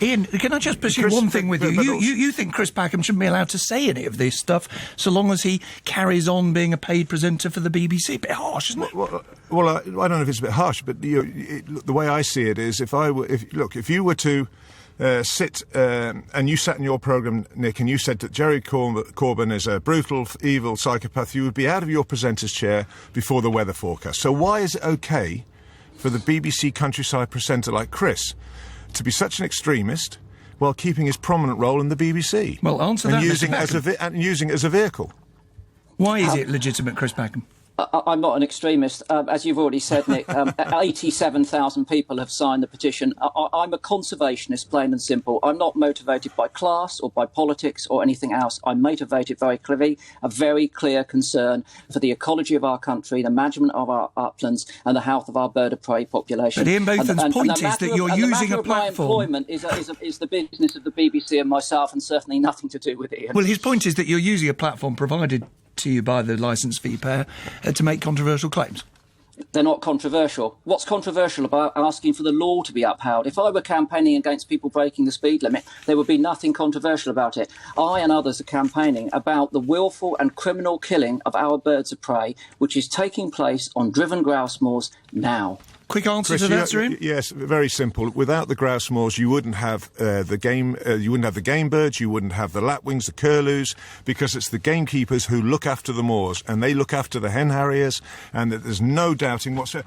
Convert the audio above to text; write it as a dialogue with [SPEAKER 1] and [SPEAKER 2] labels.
[SPEAKER 1] Ian, can I just pursue one thing with you? You think Chris Packham shouldn't be allowed to say any of this stuff so long as he carries on being a paid presenter for the BBC? A bit harsh, isn't it?
[SPEAKER 2] Well, I don't know if it's a bit harsh, but the way I see it is, if you were to sit and you sat in your programme, Nick, and you said that Jerry Corbyn is a brutal, evil psychopath, you would be out of your presenter's chair before the weather forecast. So why is it okay for the BBC countryside presenter like Chris to be such an extremist while keeping his prominent role in the BBC?
[SPEAKER 1] Well, answer that,
[SPEAKER 2] and using it as a vehicle.
[SPEAKER 1] Why is it legitimate, Chris Packham?
[SPEAKER 3] I'm not an extremist. As you've already said, Nick, 87,000 people have signed the petition. I'm a conservationist, plain and simple. I'm not motivated by class or by politics or anything else. I'm motivated very clearly, a very clear concern for the ecology of our country, the management of our uplands and the health of our bird of prey population.
[SPEAKER 1] But Ian Botham's point is that you're using a platform...
[SPEAKER 3] My employment is the business of the BBC and myself, and certainly nothing to do with Ian.
[SPEAKER 1] Well, his point is that you're using a platform provided to you by the licence fee payer to make controversial claims.
[SPEAKER 3] They're not controversial. What's controversial about asking for the law to be upheld? If I were campaigning against people breaking the speed limit, there would be nothing controversial about it. I and others are campaigning about the willful and criminal killing of our birds of prey, which is taking place on driven grouse moors now.
[SPEAKER 1] Quick answer to that, sir?
[SPEAKER 2] Yes, very simple. Without the grouse moors, you wouldn't have the game. You wouldn't have the game birds. You wouldn't have the lapwings, the curlews, because it's the gamekeepers who look after the moors, and they look after the hen harriers. And that there's no doubting whatsoever.